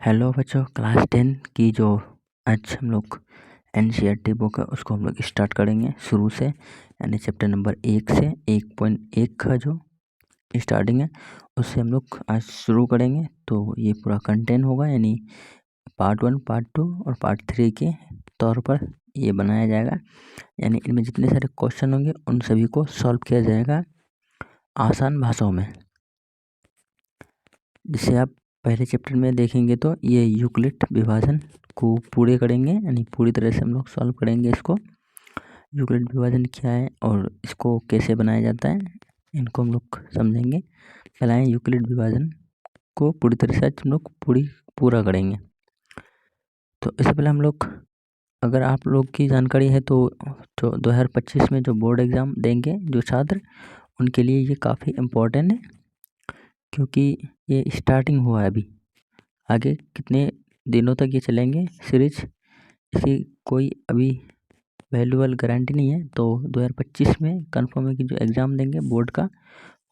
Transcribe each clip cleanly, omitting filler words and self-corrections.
Hello बच्चों, class 10 की जो आज हम लोग एनसीईआरटी बुक है उसको हम लोग स्टार्ट करेंगे शुरू से, यानी चैप्टर नंबर 1 से 1.1 का जो स्टार्टिंग है उससे हम लोग आज शुरू करेंगे। तो ये पूरा कंटेंट होगा, यानी पार्ट 1, पार्ट 2 और पार्ट 3 के तौर पर ये बनाया जाएगा। यानी इनमें जितने सारे क्वेश्चन होंगे उन सभी को सॉल्व किया जाएगा आसान भाषाओं में, जिसे आप पहले चैप्टर में देखेंगे। तो ये यूक्लिड विभाजन को पूरे करेंगे, यानी पूरी तरह से हम लोग सॉल्व करेंगे इसको। यूक्लिड विभाजन क्या है और इसको कैसे बनाया जाता है, इनको हम लोग समझेंगे। पहले यूक्लिड विभाजन को पूरी तरह से हम लोग पूरा करेंगे। तो इससे पहले हम लोग, अगर आप लोग की जानकारी है तो 2025 में जो बोर्ड एग्ज़ाम देंगे जो छात्र, उनके लिए ये काफ़ी इम्पोर्टेंट है, क्योंकि ये स्टार्टिंग हुआ है अभी। आगे कितने दिनों तक ये चलेंगे सीरीज, इसकी कोई अभी वैल्यूअल गारंटी नहीं है। तो 2025 में कंफर्म है कि जो एग्ज़ाम देंगे बोर्ड का,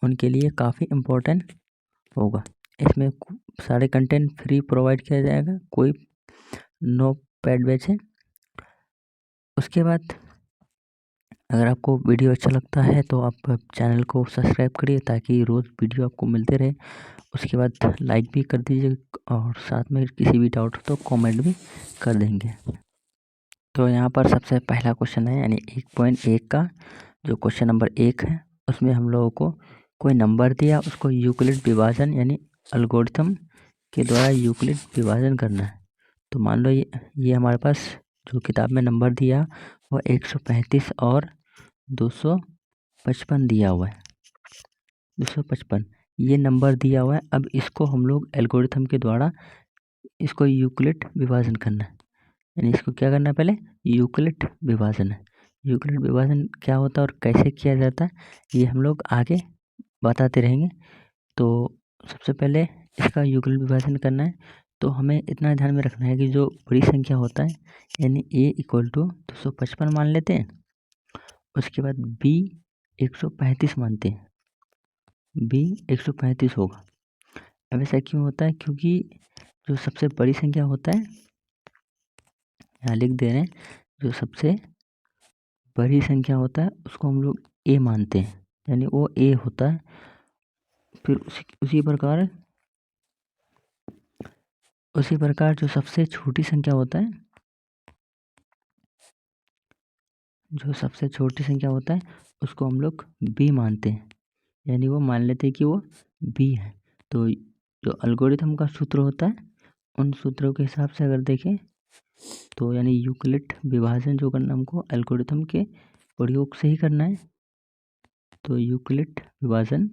उनके लिए काफ़ी इम्पोर्टेंट होगा। इसमें सारे कंटेंट फ्री प्रोवाइड किया जाएगा, कोई नो पेड बैच है। उसके बाद अगर आपको वीडियो अच्छा लगता है तो आप चैनल को सब्सक्राइब करिए ताकि रोज़ वीडियो आपको मिलते रहे। उसके बाद लाइक भी कर दीजिए और साथ में किसी भी डाउट हो तो कमेंट भी कर देंगे। तो यहाँ पर सबसे पहला क्वेश्चन है, यानी 1.1 का जो क्वेश्चन नंबर 1 है, उसमें हम लोगों को कोई नंबर दिया, उसको यूक्लिड विभाजन यानी एल्गोरिथम के द्वारा यूक्लिड विभाजन करना है। तो मान लो ये हमारे पास जो किताब में नंबर दिया वो 135 और 255 दिया हुआ है। 255 ये नंबर दिया हुआ है। अब इसको हम लोग एल्गोरिथम के द्वारा इसको यूक्लिड विभाजन करना है, यानी इसको क्या करना है, पहले यूक्लिड विभाजन है। यूक्लिड विभाजन क्या होता है और कैसे किया जाता है ये हम लोग आगे बताते रहेंगे। तो सबसे पहले इसका यूक्लिड विभाजन करना है, तो हमें इतना ध्यान में रखना है कि जो बड़ी संख्या होता है, यानी a = 255 मान लेते हैं। उसके बाद b 135 मानते हैं, b 135 होगा। अब ऐसा क्यों होता है, क्योंकि जो सबसे बड़ी संख्या होता है, यहाँ लिख दे रहे हैं, जो सबसे बड़ी संख्या होता है उसको हम लोग a मानते हैं, यानी वो a होता है। फिर उसी प्रकार जो सबसे छोटी संख्या होता है, उसको हम लोग b मानते हैं, यानी वो मान लेते हैं कि वो b है। तो जो एल्गोरिथम का सूत्र होता है, उन सूत्रों के हिसाब से अगर देखें तो, यानी यूक्लिड विभाजन जो करना हमको एल्गोरिथम के प्रयोग से ही करना है। तो यूक्लिड विभाजन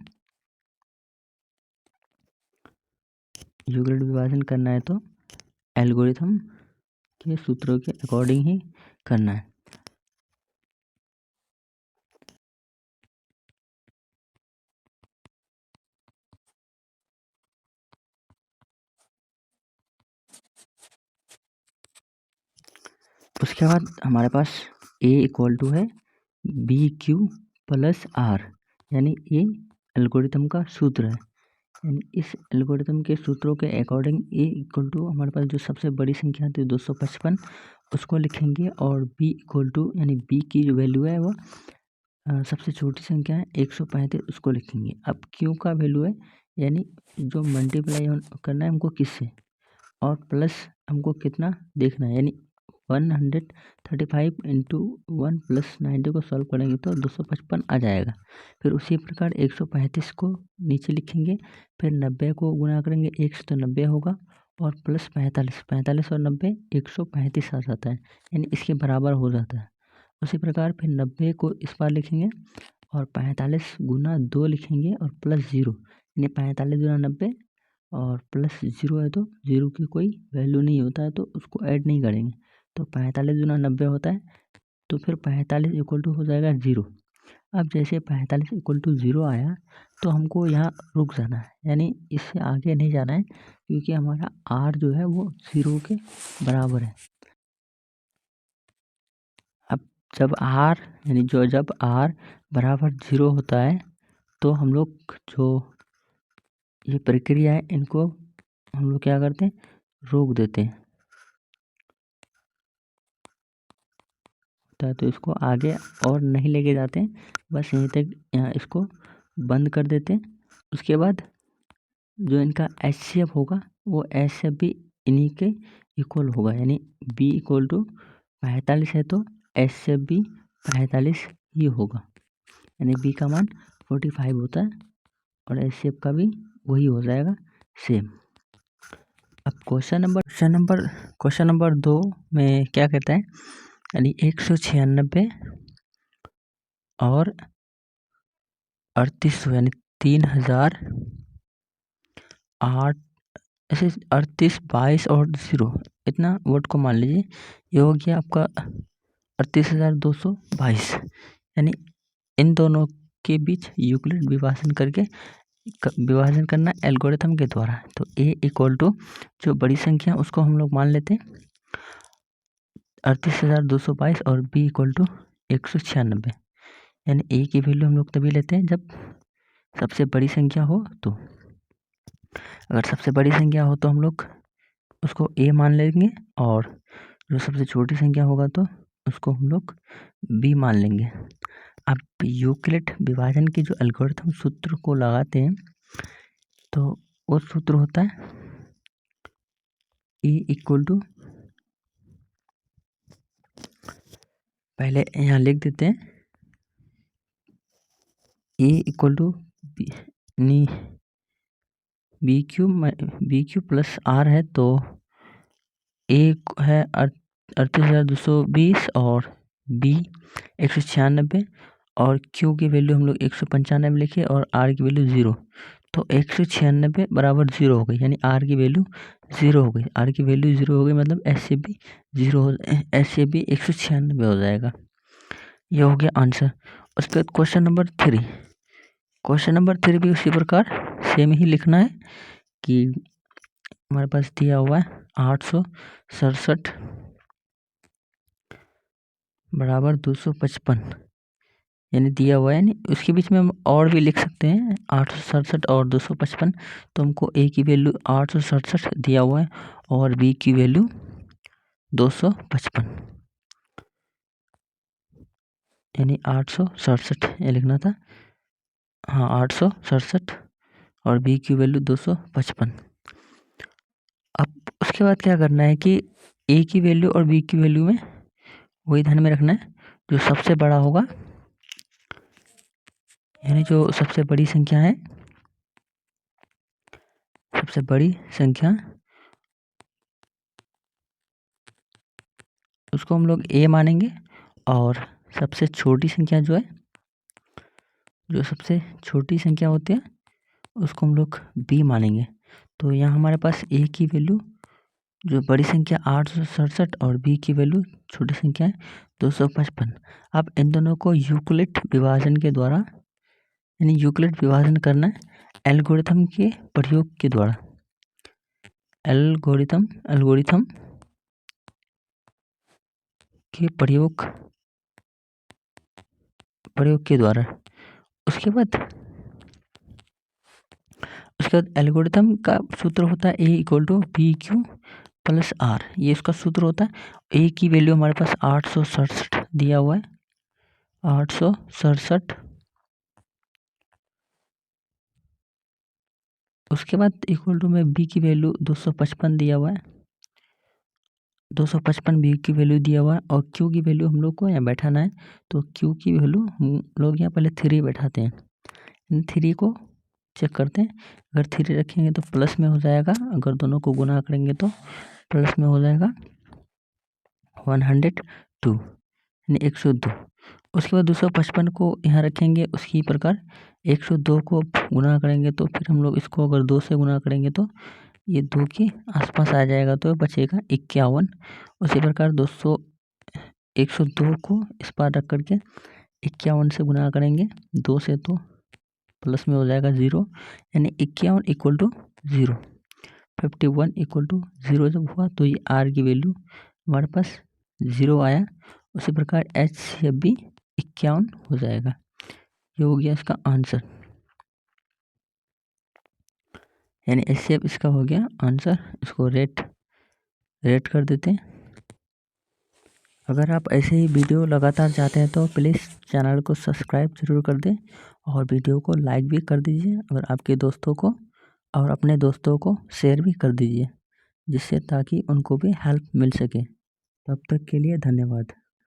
करना है तो एल्गोरिथम के सूत्रों के अकॉर्डिंग ही करना है। उसके बाद हमारे पास a = है BQ + R, यानी ये एल्गोरिथम का सूत्र है। यानी इस एल्गोरिथम के सूत्रों के अकॉर्डिंग a = हमारे पास जो सबसे बड़ी संख्या थी 255 उसको लिखेंगे, और b = यानी b की जो वैल्यू है वो सबसे छोटी संख्या है 135 उसको लिखेंगे। अब q का वैल्यू है, यानी जो मल्टीप्लाई करना है हमको किससे, और प्लस हमको कितना देखना है, यानी 135 × 1 + 90 को सॉल्व करेंगे तो 255 आ जाएगा। फिर उसी प्रकार 135 को नीचे लिखेंगे, फिर 90 को गुणा करेंगे 1 से तो 90 होगा, और प्लस 45 और 90 135 आ जाता है, यानी इसके बराबर हो जाता है। उसी प्रकार फिर 90 को इस बार लिखेंगे और 45 × 2 लिखेंगे और प्लस 0, यानी 45 × 90 और प्लस 0 है तो 0 की कोई वैल्यू नहीं होता है, तो उसको ऐड नहीं करेंगे। तो 45 × 90 होता है, तो फिर 45 = हो जाएगा 0। अब जैसे 45 = 0 आया तो हमको यहाँ रुक जाना है, यानी इससे आगे नहीं जाना है, क्योंकि हमारा r जो है वो 0 के बराबर है। अब जब r बराबर 0 होता है तो हम लोग जो ये प्रक्रिया है इनको हम लोग क्या करते हैं, रोक देते हैं तो इसको आगे और नहीं लेके जाते हैं, बस यहीं तक यहाँ इसको बंद कर देते हैं। उसके बाद जो इनका एचसीएफ होगा वो एचसीएफ भी इन्हीं के इक्वल होगा, यानी बी इक्वल टू 45 है तो एचसीएफ भी 45 ही होगा, यानी बी का मान 45 होता है और एचसीएफ का भी वही हो जाएगा सेम। अब क्वेश्चन नंबर 2 में क्या कहता है, यानी 196 और 3800 यानी 3008 ऐसे 38 22 और 0 इतना वर्ड को मान लीजिए, ये हो गया आपका 38,222, यानी इन दोनों के बीच यूक्लिड विभाजन करके विभाजन करना एल्गोरिथम के द्वारा। तो a इक्वल टू जो बड़ी संख्या उसको हम लोग मान लेते हैं 38,222 और b इक्वल टू 196, यानी a की वैल्यू हम लोग तभी लेते हैं जब सबसे बड़ी संख्या हो। तो अगर सबसे बड़ी संख्या हो तो हम लोग उसको a मान लेंगे और जो सबसे छोटी संख्या होगा तो उसको हम लोग b मान लेंगे। अब यूक्लिड विभाजन के जो एल्गोरिथम सूत्र को लगाते हैं तो वो सूत्र होता है e इक्वल टू, पहले यहाँ लिख देते हैं e equal to B Q plus R है, तो ए है 38,220 और बी 196 और क्यू की वैल्यू हम लोग 195 लिखे और आर की वैल्यू 0, तो 196 बराबर 0 हो गई, यानी आर की वैल्यू 0 हो गई। आर की वैल्यू 0 हो गई मतलब एस से भी 0 हो, एस से भी 196 हो जाएगा। ये हो गया आंसर। उसके बाद क्वेश्चन नंबर 3 भी उसी प्रकार सेम ही लिखना है कि हमारे पास दिया हुआ है 867 बराबर 255, यानी दिया हुआ है, यानी उसके बीच में हम और भी लिख सकते हैं 867 और 255। तो हमको ए की वैल्यू 867 दिया हुआ है और बी की वैल्यू 255, यानी 867 ये लिखना था, हाँ 867 और बी की वैल्यू 255। अब उसके बाद क्या करना है कि ए की वैल्यू और बी की वैल्यू में वही ध्यान में रखना है जो सबसे बड़ा होगा, यानी जो सबसे बड़ी संख्या है, सबसे बड़ी संख्या उसको हम लोग ए मानेंगे और सबसे छोटी संख्या जो है, जो सबसे छोटी संख्या होती है उसको हम लोग बी मानेंगे। तो यहाँ हमारे पास ए की वैल्यू जो बड़ी संख्या 867 और बी की वैल्यू छोटी संख्या है 255। अब इन दोनों को यूक्लिड विभाजन के द्वारा, यानी यूक्लिड विभाजन करना है एल्गोरिथम के प्रयोग के द्वारा, एल्गोरिथम के प्रयोग के द्वारा। उसके बाद एल्गोरिथम का सूत्र होता है A equal to B Q plus R, ये इसका सूत्र होता है। ए की वैल्यू हमारे पास 867 दिया हुआ है, 867। उसके बाद इक्वल टू में बी की वैल्यू 255 दिया हुआ है, 255 बी की वैल्यू दिया हुआ है और क्यू की वैल्यू हम लोग को यहाँ बैठाना है। तो क्यू की वैल्यू हम लोग यहाँ पहले 3 बैठाते हैं, इन 3 को चेक करते हैं। अगर 3 रखेंगे तो प्लस में हो जाएगा, अगर दोनों को गुना करेंगे तो प्लस में हो जाएगा 102, यानी 102। उसके बाद 255 को यहाँ रखेंगे, उसी प्रकार 102 को गुना करेंगे तो फिर हम लोग इसको अगर 2 से गुना करेंगे तो ये 2 के आसपास आ जाएगा तो बचेगा 51। उसी प्रकार 102 को इस पार रख करके 51 से गुना करेंगे 2 से तो प्लस में हो जाएगा 0, यानी 51 इक्वल टू 0, 51 इक्वल टू 0 जब हुआ तो ये आर की वैल्यू हमारे पास 0 आया। उसी प्रकार एच से भी 51 हो जाएगा। ये हो गया इसका आंसर, यानी एच से इसका हो गया आंसर। इसको रेट रेट कर देते हैं। अगर आप ऐसे ही वीडियो लगातार चाहते हैं तो प्लीज़ चैनल को सब्सक्राइब ज़रूर कर दें और वीडियो को लाइक भी कर दीजिए और आपके दोस्तों को और अपने दोस्तों को शेयर भी कर दीजिए, जिससे ताकि उनको भी हेल्प मिल सके। तब तक के लिए धन्यवाद।